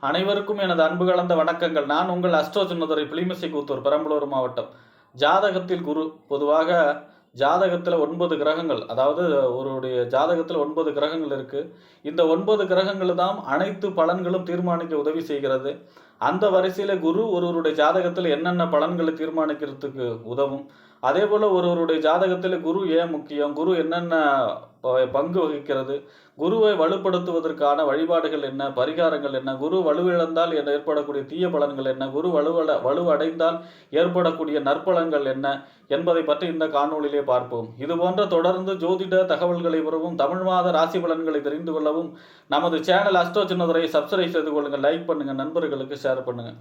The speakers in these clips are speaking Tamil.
அனைவருக்கும் எனது அன்பு கலந்த வணக்கங்கள். நான் உங்கள் அஸ்ட்ரோ சின்னதுரை பிளிமிசை கூத்தூர், பெரம்பலூர் மாவட்டம். ஜாதகத்தில் குரு பொதுவாக ஜாதகத்தில் 9 கிரகங்கள், அதாவது ஒருடைய ஜாதகத்தில் 9 கிரகங்கள் இருக்கு. இந்த 9 கிரகங்கள் தான் அனைத்து பலன்களும் தீர்மானிக்க உதவி செய்கிறது. அந்த வரிசையில் குரு ஒருவருடைய ஜாதகத்தில் என்னென்ன பலன்களை தீர்மானிக்கிறதுக்கு உதவும். அதே போல் ஒருவருடைய ஜாதகத்தில் குரு ஏன் முக்கியம், குரு என்னென்ன பங்கு வகிக்கிறது, குருவை வலுப்படுத்துவதற்கான வழிபாடுகள் என்ன, பரிகாரங்கள் என்ன, குரு வலுவிழந்தால் ஏற்படக்கூடிய தீய பலன்கள் என்ன, குரு வலுவடைந்தால் ஏற்படக்கூடிய நற்பலன்கள் என்ன என்பதை பற்றி இந்த காணொளியிலே பார்ப்போம். இது போன்ற தொடர்ந்து ஜோதிட தகவல்களை பெறவும், தமிழ் மாத ராசி பலன்களை தெரிந்து கொள்ளவும் நமது சேனல் அஸ்ட்ரோ சின்னதுரையை சப்ஸ்கிரைப் செய்து கொள்ளுங்கள், லைக் பண்ணுங்க, நண்பர்களுக்கு ஷேர் பண்ணுங்க.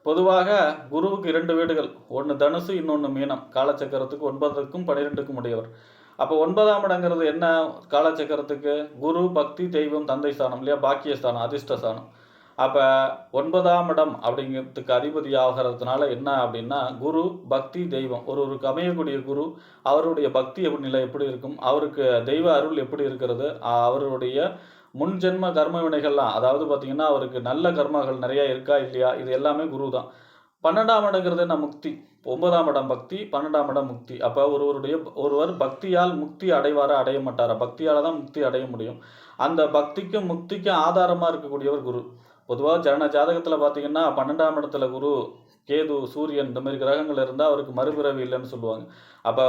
பொதுவாக குருவுக்கு 2 வீடுகள், ஒன்று தனுசு, இன்னொன்று மீனம். காலச்சக்கரத்துக்கு 9க்கும் 12க்கும் உடையவர். அப்போ 9ஆம் இடங்கிறது என்ன? காலச்சக்கரத்துக்கு குரு, பக்தி, தெய்வம், தந்தை ஸ்தானம் இல்லையா, பாக்கியஸ்தானம், அதிர்ஷ்டஸ்தானம். அப்போ 9ஆம் இடம் அப்படிங்கிறதுக்கு அதிபதி ஆகிறதுனால என்ன அப்படின்னா, குரு, பக்தி, தெய்வம். ஒருவருக்கு அமையக்கூடிய குரு அவருடைய பக்தி நிலை எப்படி இருக்கும், அவருக்கு தெய்வ அருள் எப்படி இருக்கிறது, அவருடைய முன்ஜென்ம கர்ம வினைகள்லாம், அதாவது பார்த்தீங்கன்னா அவருக்கு நல்ல கர்மங்கள் நிறையா இருக்கா இல்லையா, இது எல்லாமே குரு தான். 12ஆம் இடங்கிறது என்ன? முக்தி. 9ஆம் இடம் பக்தி, 12ஆம் இடம் முக்தி. அப்போ ஒருவர் பக்தியால் முக்தி அடைவாரா, அடைய மாட்டாரா? பக்தியால் தான் முக்தி அடைய முடியும். அந்த பக்திக்கும் முக்திக்கும் ஆதாரமாக இருக்கக்கூடியவர் குரு. பொதுவாக ஜாதகத்தில் பார்த்தீங்கன்னா 12ஆம் இடத்துல குரு, கேது, சூரியன் இந்த மாதிரி கிரகங்கள் இருந்தால் அவருக்கு மறுபிறவி இல்லைன்னு சொல்லுவாங்க. அப்போ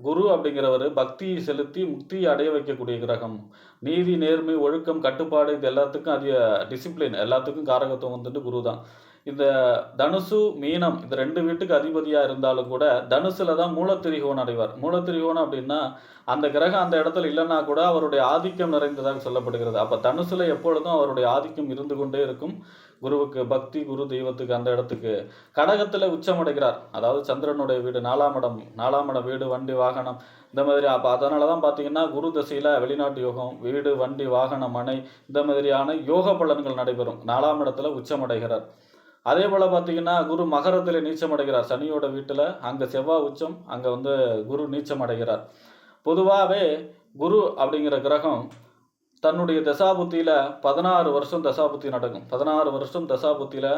குரு அப்படிங்கிறவர் பக்தியை செலுத்தி முக்தியை அடைய வைக்கக்கூடிய கிரகம். நீதி, நேர்மை, ஒழுக்கம், கட்டுப்பாடு, இது எல்லாத்துக்கும் அதிக டிசிப்ளின், எல்லாத்துக்கும் காரகத்துவம் வந்துட்டு குரு தான். இந்த தனுசு, மீனம் இந்த 2 வீட்டுக்கு அதிபதியாக இருந்தாலும் கூட தனுசுல தான் மூலத்திரிகோணம் அடைவார். மூலத்திரிகோணம் அப்படின்னா அந்த கிரகம் அந்த இடத்துல இல்லைன்னா கூட அவருடைய ஆதிக்கம் நிறைந்ததாக சொல்லப்படுகிறது. அப்போ தனுசுல எப்பொழுதும் அவருடைய ஆதிக்கம் இருந்து கொண்டே இருக்கும். குருவுக்கு பக்தி, குரு தெய்வத்துக்கு அந்த இடத்துக்கு. கடகத்தில் உச்சமடைகிறார், அதாவது சந்திரனுடைய வீடு, 4ஆம் இடம் வீடு, வண்டி, வாகனம் இந்த மாதிரி. அப்போ அதனால தான் பார்த்தீங்கன்னா குரு தசையில் வெளிநாட்டு யோகம், வீடு, வண்டி, வாகனம், மனை இந்த மாதிரியான யோக பலன்கள் நடைபெறும். 4ஆம் இடத்துல உச்சமடைகிறார். அதே போல் பார்த்தீங்கன்னா குரு மகரத்தில் நீச்சம் அடைகிறார், சனியோட வீட்டில். அங்கே செவ்வாய் உச்சம், அங்கே குரு நீச்சம் அடைகிறார். பொதுவாகவே குரு அப்படிங்கிற கிரகம் தன்னுடைய தசாபுத்தியில் 16 வருஷம் தசாபுத்தி நடக்கும். 16 வருஷம் தசாபுத்தியில்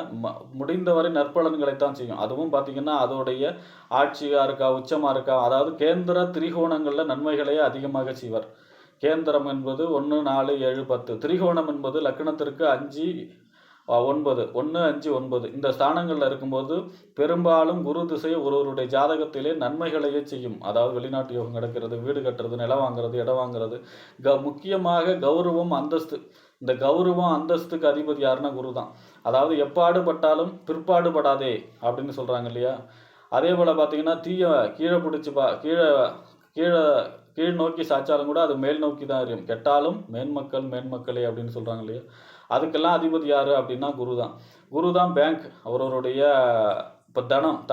முடிந்தவரை நற்பலன்களைத்தான் செய்யும். அதுவும் பார்த்தீங்கன்னா அதோடைய ஆட்சியாக இருக்கா, உச்சமாக இருக்கா, அதாவது கேந்திர திரிகோணங்களில் நன்மைகளையே அதிகமாக செய்வார். கேந்திரம் என்பது 1, 4, 7, 10. திரிகோணம் என்பது லக்னத்திற்கு 5, 9, 1, 5, 9 இந்த ஸ்தானங்களில் இருக்கும்போது பெரும்பாலும் குரு திசை ஒருவருடைய ஜாதகத்திலே நன்மைகளையே செய்யும். அதாவது வெளிநாட்டு யோகம் கிடக்கிறது, வீடு கட்டுறது, நிலம் வாங்குறது, இடம் வாங்குறது, முக்கியமாக கௌரவம், அந்தஸ்து. இந்த கௌரவம் அந்தஸ்துக்கு அதிபதி யாருன்னா குரு தான். அதாவது எப்பாடுபட்டாலும் பிற்பாடுபடாதே அப்படின்னு சொல்கிறாங்க இல்லையா. அதே போல் பார்த்தீங்கன்னா கீழே பிடிச்சி கீழ் நோக்கி சாய்ச்சாலும் கூட அது மேல் நோக்கி தான் இருக்கும். கெட்டாலும் மேன்மக்களே அப்படின்னு சொல்கிறாங்க இல்லையா. அதுக்கெல்லாம் அதிபதி யார் அப்படின்னா குரு தான். குரு தான் பேங்க், அவருடைய இப்போ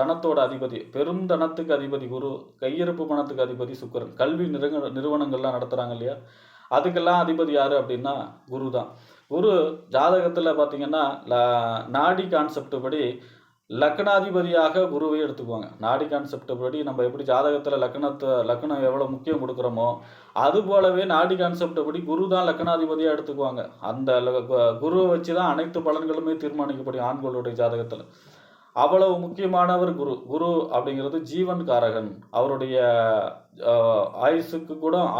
தனத்தோட அதிபதி, பெரும் தனத்துக்கு அதிபதி குரு, கையிருப்பு பணத்துக்கு அதிபதி சுக்கிரன். கல்வி நிறுவனங்கள்லாம் நடத்துகிறாங்க இல்லையா, அதுக்கெல்லாம் அதிபதி யார் அப்படின்னா குரு தான். குரு ஜாதகத்தில் பார்த்தீங்கன்னா நாடி கான்செப்ட் படி லக்னாதிபதியாக குருவை எடுத்துக்குவாங்க. நாடி கான்செப்ட் படி நம்ம எப்படி ஜாதகத்தில் லக்னம் எவ்வளோ முக்கியம் கொடுக்குறோமோ அது போலவே நாடி கான்செப்ட் படி குரு தான் லக்னாதிபதியாக எடுத்துக்குவாங்க. அந்த குருவை வச்சு தான் அனைத்து பலன்களுமே தீர்மானிக்கப்படும் ஆண்களுடைய ஜாதகத்தில். அவ்வளவு முக்கியமானவர் குரு. குரு அப்படிங்கிறது ஜீவன் காரகன். அவருடைய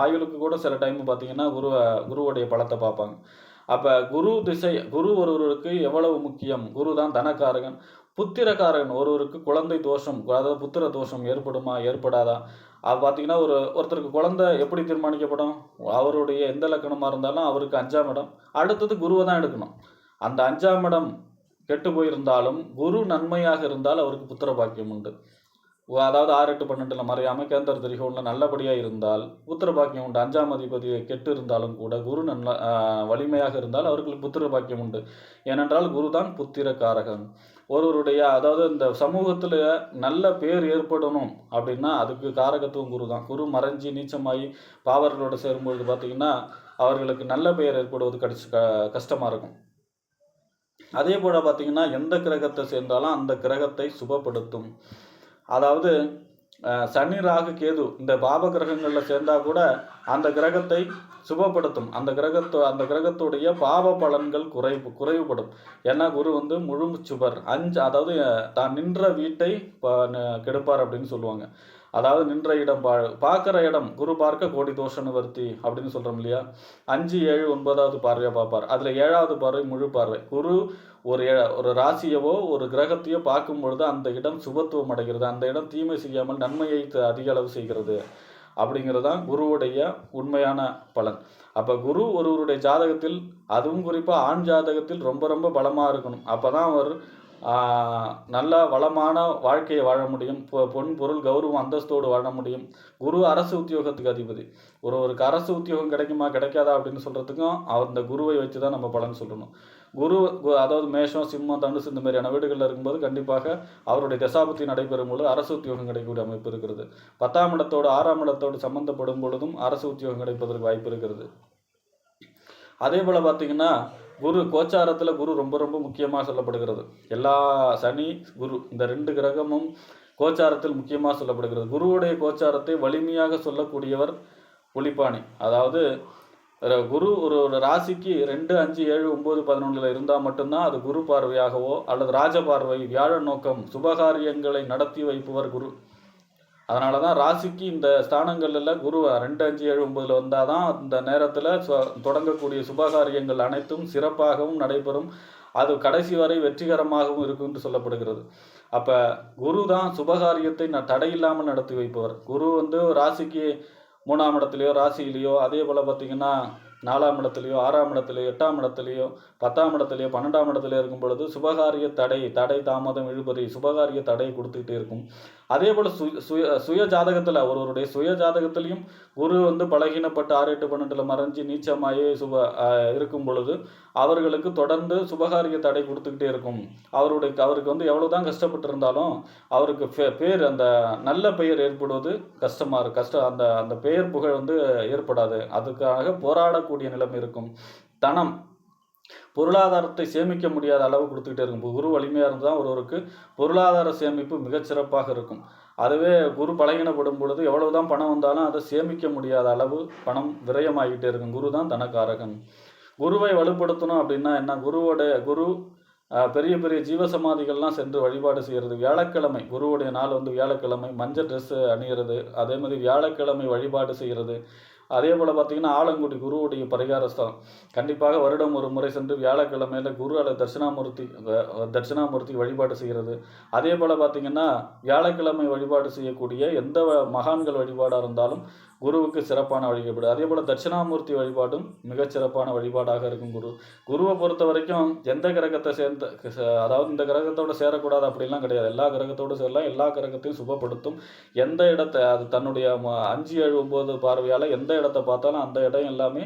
ஆயுளுக்கு கூட சில டைம் பார்த்தீங்கன்னா குருவுடைய பலத்தை பார்ப்பாங்க. அப்போ குரு ஒருவருக்கு எவ்வளவு முக்கியம். குரு தான் தனக்காரகன், புத்திரக்காரகன். ஒருவருக்கு குழந்தை தோஷம், அதாவது புத்திர தோஷம் ஏற்படுமா ஏற்படாதா, அது பார்த்தீங்கன்னா ஒருத்தருக்கு குழந்தை எப்படி தீர்மானிக்கப்படும், அவருடைய எந்த லக்கணமாக இருந்தாலும் அவருக்கு 5ஆம் இடம், அடுத்தது குருவை தான் எடுக்கணும். அந்த 5ஆம் இடம் கெட்டு போயிருந்தாலும் குரு நன்மையாக இருந்தால் அவருக்கு புத்திர பாக்கியம் உண்டு. அதாவது 6, 8, 12 மறையாமல் கேந்திர திரிகோணத்தில் நல்லபடியாக இருந்தால் புத்திர பாக்கியம் உண்டு. 5ஆம் அதிபதி கெட்டு இருந்தாலும் கூட குரு வலிமையாக இருந்தால் அவர்களுக்கு புத்திர பாக்கியம் உண்டு. ஏனென்றால் குரு தான் புத்திர காரகன். ஒருவருடைய அதாவது இந்த சமூகத்தில் நல்ல பேர் ஏற்படணும் அப்படின்னா அதுக்கு காரகத்துவம் குரு தான். குரு மறைஞ்சி நீச்சமாகி பாவர்களோடு சேரும்பொழுது பார்த்திங்கன்னா அவர்களுக்கு நல்ல பெயர் ஏற்படுவது கஷ்டமாக இருக்கும். அதே போல் பார்த்திங்கன்னா எந்த கிரகத்தை சேர்ந்தாலும் அந்த கிரகத்தை சுபப்படுத்தும். அதாவது சனி ராகு கேது இந்த பாப கிரகங்களில் சேர்ந்தா கூட அந்த கிரகத்தை சுபப்படுத்தும். அந்த கிரகத்துடைய பாப பலன்கள் குறைவுபடும். ஏன்னா குரு வந்து முழு சுபர். அதாவது தான் நின்ற வீட்டை கெடுப்பார் அப்படின்னு சொல்லுவாங்க. அதாவது நின்ற இடம் பார்க்குற இடம் குரு பார்க்க கோடி தோஷ நிவர்த்தி அப்படின்னு சொல்கிறோம் இல்லையா. 5, 7, 9வது பார்வையாக பார்ப்பார். அதில் 7வது பார்வை முழு பார்வை. குரு ஒரு ராசியவோ ஒரு கிரகத்தையோ பார்க்கும் பொழுது அந்த இடம் சுபத்துவம் அடைகிறது. அந்த இடம் தீமை செய்யாமல் நன்மையை அதிக அளவு செய்கிறது. அப்படிங்கிறது தான் குருவுடைய உண்மையான பலன். அப்போ குரு ஒருவருடைய ஜாதகத்தில், அதுவும் குறிப்பாக ஆண் ஜாதகத்தில் ரொம்ப ரொம்ப பலமாக இருக்கணும். அப்போ தான் அவர் நல்ல வளமான வாழ்க்கையை வாழ முடியும். பொன் பொருள் கௌரவம் அந்தஸ்தோடு வாழ முடியும். குரு அரசு உத்தியோகத்துக்கு அதிபதி. ஒருவருக்கு அரசு உத்தியோகம் கிடைக்குமா கிடைக்காதா அப்படின்னு சொல்கிறதுக்கும் அந்த குருவை வச்சு தான் நம்ம பலன் சொல்லணும். குரு அதாவது மேஷம், சிம்மம், தனுசு இந்த மாதிரியான வீடுகளில் இருக்கும்போது கண்டிப்பாக அவருடைய தசாபுத்தி நடைபெறும் பொழுது அரசு உத்தியோகம் கிடைக்கக்கூடிய அமைப்பு இருக்கிறது. 10ஆம் இடத்தோடு 6ஆம் இடத்தோடு சம்பந்தப்படும் பொழுதும் அரசு உத்தியோகம் கிடைப்பதற்கு வாய்ப்பு இருக்கிறது. அதே போல் பார்த்திங்கன்னா குரு கோச்சாரத்தில் குரு ரொம்ப ரொம்ப முக்கியமாக சொல்லப்படுகிறது. எல்லா சனி குரு இந்த 2 கிரகமும் கோச்சாரத்தில் முக்கியமாக சொல்லப்படுகிறது. குருவுடைய கோச்சாரத்தை வலிமையாக சொல்லக்கூடியவர் புலிப்பாணி. அதாவது குரு ஒரு ராசிக்கு 2, 5, 7, 9, 11 இருந்தால் மட்டும்தான் அது குரு பார்வையாகவோ அல்லது ராஜ பார்வை, வியாழ நோக்கம், சுபகாரியங்களை நடத்தி வைப்பவர் குரு. அதனால தான் ராசிக்கு இந்த ஸ்தானங்களில் குரு 2, 5, 7, 9 வந்தால் தான் அந்த நேரத்தில் தொடங்கக்கூடிய சுபகாரியங்கள் அனைத்தும் சிறப்பாகவும் நடைபெறும். அது கடைசி வரை வெற்றிகரமாகவும் இருக்கும் என்று சொல்லப்படுகிறது. அப்போ குரு தான் சுபகாரியத்தை தடையில்லாமல் நடத்தி வைப்பவர். குரு வந்து ராசிக்கு 3ஆம் இடத்துலையோ ராசியிலையோ, அதே போல் பார்த்திங்கன்னா 4ஆம் இடத்துலையோ 6ஆம் இடத்துலையோ 8ஆம் இடத்துலையோ 10ஆம் இடத்துலையோ 12ஆம் இடத்துலையோ இருக்கும் பொழுது சுபகாரிய தடை தாமதம் இழுபறி சுபகாரிய தடை கொடுத்துக்கிட்டே இருக்கும். அதே போல் சுய ஜாதகத்தில் ஒருவருடைய சுய ஜாதகத்திலையும் குரு வந்து பலகீனப்பட்டு 6, 8, 12 மறைஞ்சி நீச்சமாயே இருக்கும் பொழுது அவர்களுக்கு தொடர்ந்து சுபகாரிய தடை கொடுத்துக்கிட்டே இருக்கும். அவருக்கு வந்து எவ்வளோதான் கஷ்டப்பட்டு இருந்தாலும் அவருக்கு பேர் அந்த நல்ல பெயர் ஏற்படுவது அந்த பெயர் புகழ் வந்து ஏற்படாது. அதுக்காக போராடக்கூடிய நிலைமை இருக்கும். தனம் பொருளாதாரத்தை சேமிக்க முடியாத அளவு கொடுத்துக்கிட்டே இருக்கும். குரு வலிமையாக இருந்தால் ஒருவருக்கு பொருளாதார சேமிப்பு மிகச்சிறப்பாக இருக்கும். அதுவே குரு பலகீனப்படும் பொழுது எவ்வளவுதான் பணம் வந்தாலும் அதை சேமிக்க முடியாத அளவு பணம் விரயமாகிட்டே இருக்கும். குரு தான் தனக்காரகன். குருவை வலுப்படுத்தணும் அப்படின்னா என்ன? குரு பெரிய பெரிய ஜீவசமாதிகள்லாம் சென்று வழிபாடு செய்கிறது. வியாழக்கிழமை குருவுடைய நாள் வந்து வியாழக்கிழமை மஞ்சள் ட்ரெஸ்ஸு அணிகிறது. அதே மாதிரி வியாழக்கிழமை வழிபாடு செய்கிறது. அதே போல் பார்த்திங்கன்னா ஆலங்குடி குருவுடைய பரிகார ஸ்தலம். கண்டிப்பாக வருடம் ஒரு முறை சென்று வியாழக்கிழமையில் குரு அல்லது தட்சிணாமூர்த்தி வழிபாடு செய்கிறது. அதே போல் பார்த்திங்கன்னா வியாழக்கிழமை வழிபாடு செய்யக்கூடிய எந்த மகான்கள் வழிபாடாக இருந்தாலும் குருவுக்கு சிறப்பான வழிபாடு. அதே போல் தட்சிணாமூர்த்தி வழிபாடும் மிகச்சிறப்பான வழிபாடாக இருக்கும். குருவை பொறுத்த வரைக்கும் எந்த கிரகத்தை அதாவது இந்த கிரகத்தோடு சேரக்கூடாது அப்படின்லாம் கிடையாது. எல்லா கிரகத்தோடு சேரலாம். எல்லா கிரகத்தையும் சுபப்படுத்தும். எந்த இடத்தை அது தன்னுடைய 5, 7, 9 பார்வையால் எந்த இடத்தை பார்த்தாலும் அந்த இடம் எல்லாமே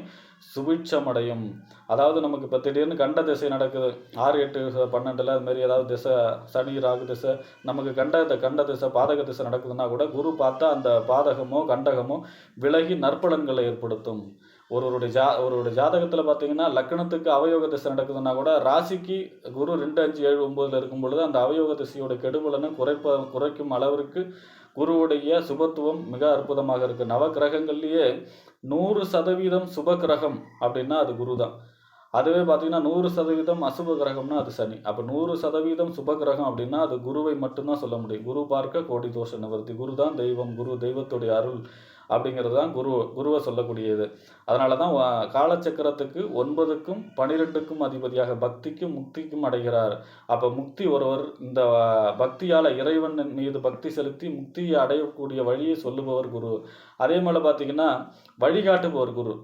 சுபிட்சமடையும். அதாவது நமக்கு இப்போ திடீர்னு கண்ட திசை நடக்குது 6, 8, 12 அதுமாரி ஏதாவது திசை சனி ராகு திசை நமக்கு கண்ட திசை பாதக திசை நடக்குதுன்னா கூட குரு பார்த்தா அந்த பாதகமோ கண்டகமோ விலகி நற்பலன்களை ஏற்படுத்தும். ஒருவருடைய ஜாதகத்தில் பார்த்தீங்கன்னா லக்னத்துக்கு அவயோக திசை நடக்குதுன்னா கூட ராசிக்கு குரு 2, 5, 7, 9 இருக்கும் பொழுது அந்த அவயோக திசையோட கெடுபலனை குறைக்கும் அளவிற்கு குருவுடைய சுபத்துவம் மிக அற்புதமாக இருக்குது. நவ கிரகங்கள்லேயே 100% சுப கிரகம் அப்படின்னா அது குரு தான். அதுவே பார்த்தீங்கன்னா 100% அசுப கிரகம்னா அது சனி. அப்போ 100% சுப கிரகம் அப்படின்னா அது குருவை மட்டும்தான் சொல்ல முடியும். குரு பார்க்க கோடி தோஷ நிவர்த்தி. குரு தான் தெய்வம். தெய்வத்துடைய அருள் அப்படிங்கிறது தான் குருவை சொல்லக்கூடியது. அதனால தான் காலச்சக்கரத்துக்கு 9க்கும் 12க்கும் அதிபதியாக பக்திக்கும் முக்திக்கும் அடைகிறார். அப்போ முக்தி ஒருவர் இந்த பக்தியால் இறைவன் மீது பக்தி செலுத்தி முக்தியை அடையக்கூடிய வழியை சொல்லுபவர் குரு. அதே மாதிரி பார்த்திங்கன்னா வழிகாட்டுபவர் குரு.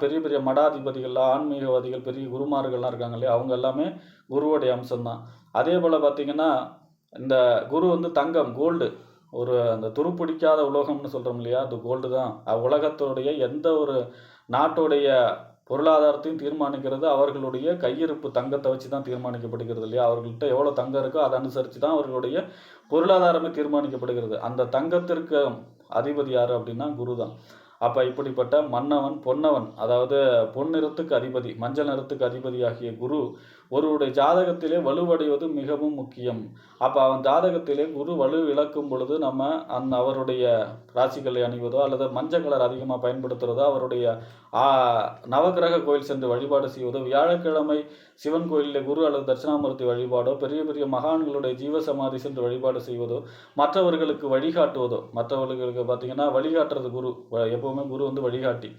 பெரிய பெரிய மடாதிபதிகள் ஆன்மீகவாதிகள் பெரிய குருமார்கள்லாம் இருக்காங்க இல்லையா, அவங்க எல்லாமே குருவோடைய அம்சம்தான். அதே போல் பார்த்திங்கன்னா இந்த குரு வந்து தங்கம் கோல்டு அந்த துருப்பிடிக்காத உலோகம்னு சொல்கிறோம் இல்லையா, அது கோல்டு தான். உலகத்துடைய எந்த ஒரு நாட்டுடைய பொருளாதாரத்தையும் தீர்மானிக்கிறது அவர்களுடைய கையிருப்பு தங்கத்தை வச்சு தான் தீர்மானிக்கப்படுகிறது இல்லையா. அவர்கள்ட்ட எவ்வளோ தங்கம் இருக்கோ அதை அனுசரித்து தான் அவர்களுடைய பொருளாதாரமே தீர்மானிக்கப்படுகிறது. அந்த தங்கத்திற்கு அதிபதி யார் அப்படின்னா குரு தான். அப்போ இப்படிப்பட்ட மன்னவன் பொன்னவன், அதாவது பொன்னிறத்துக்கு அதிபதி, மஞ்சள் நிறத்துக்கு அதிபதியாகிய குரு ஒருவருடைய ஜாதகத்திலே வலுவடைவது மிகவும் முக்கியம். அப்போ அவன் ஜாதகத்திலே குரு வலு இழக்கும் பொழுது நம்ம அவருடைய ராசிகளை அணிவதோ அல்லது மஞ்சள் கலர் அதிகமாக பயன்படுத்துகிறதோ, அவருடைய நவகிரக கோயில் சென்று வழிபாடு செய்வதோ, வியாழக்கிழமை சிவன் கோயிலில் குரு அல்லது தட்சிணாமூர்த்தி வழிபாடோ, பெரிய பெரிய மகான்களுடைய ஜீவசமாதி சென்று வழிபாடு செய்வதோ, மற்றவர்களுக்கு வழிகாட்டுவதோ, மற்றவர்களுக்கு பார்த்திங்கன்னா வழிகாட்டுறது குரு. எப்போவுமே குரு வந்து வழிகாட்டி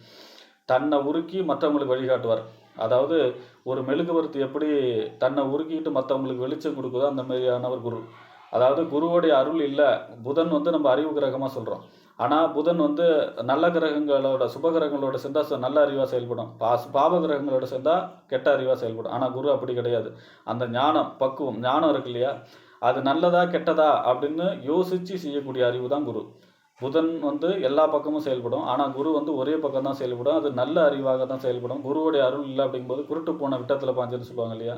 தன்னை உருக்கி மற்றவங்களுக்கு வழிகாட்டுவார். அதாவது ஒரு மெழுகுவர்த்தி எப்படி தன்னை உருக்கிட்டு மற்றவங்களுக்கு வெளிச்சம் கொடுக்குதோ அந்த மாதிரியானவர் குரு. அதாவது குருவோடைய அருள் இல்லை. புதன் வந்து நம்ம அறிவு கிரகமாக சொல்கிறோம். ஆனால் புதன் வந்து நல்ல கிரகங்களோட சுப கிரகங்களோட சேர்ந்தால் நல்ல அறிவாக செயல்படும், பாப கிரகங்களோட சேர்ந்தால் கெட்ட அறிவாக செயல்படும். ஆனால் குரு அப்படி கிடையாது. அந்த ஞானம், பக்குவம், ஞானம் இருக்கு இல்லையா, அது நல்லதா கெட்டதா அப்படின்னு யோசித்து செய்யக்கூடிய அறிவு தான் குரு. புதன் வந்து எல்லா பக்கமும் செயல்படும். ஆனால் குரு வந்து ஒரே பக்கம் தான் செயல்படும். அது நல்ல அறிவாக தான் செயல்படும். குருவுடைய அருள் இல்லை அப்படிங்கும்போது குருட்டு பூனை விட்டத்தில் பாஞ்சதுன்னு சொல்லுவாங்க இல்லையா.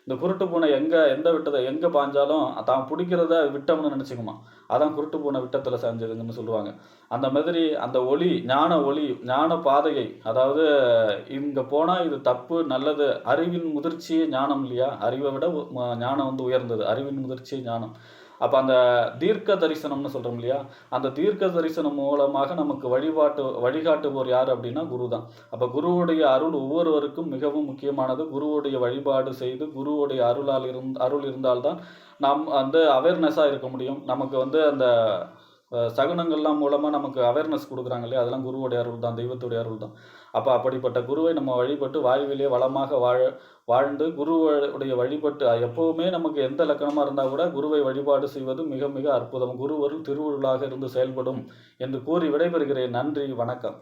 இந்த குருட்டு பூனை எந்த விட்டதை எங்கே பாஞ்சாலும் தான் பிடிக்கிறத விட்டோம்னு நினச்சிக்குமா. அதான் குருட்டு பூனை விட்டத்தில் செஞ்சதுங்கன்னு சொல்லுவாங்க. அந்த மாதிரி அந்த ஒளி, ஞான பாதையை, அதாவது இங்கே போனால் இது தப்பு நல்லது, அறிவின் முதிர்ச்சியே ஞானம் இல்லையா. அறிவை விட ஞானம் வந்து உயர்ந்தது, அறிவின் முதிர்ச்சியே ஞானம். அப்போ அந்த தீர்க்க தரிசனம்னு சொல்கிறோம் இல்லையா, அந்த தீர்க்க தரிசனம் மூலமாக நமக்கு வழிகாட்டுவோர் யார் அப்படின்னா குரு தான். அப்போ குருவுடைய அருள் ஒவ்வொருவருக்கும் மிகவும் முக்கியமானது. குருவுடைய வழிபாடு செய்து குருவுடைய அருள் இருந்தால்தான் நாம் வந்து அவேர்னஸாக இருக்க முடியும். நமக்கு வந்து அந்த சகுனங்கள்லாம் மூலமாக நமக்கு அவேர்னஸ் கொடுக்குறாங்க இல்லையா, அதெல்லாம் குருவுடைய அருள் தான், தெய்வத்துடைய அருள் தான். அப்போ அப்படிப்பட்ட குருவை நம்ம வழிபட்டு வாழ்விலே வளமாக வாழ்ந்து குருவுடைய வழிபட்டு எப்போவுமே நமக்கு எந்த லக்கணமாக இருந்தால் கூட குருவை வழிபாடு செய்வது மிக மிக அற்புதம். குருவருள் திருவுருளாக இருந்து செயல்படும் என்று கூறி விடைபெறுகிறேன். நன்றி, வணக்கம்.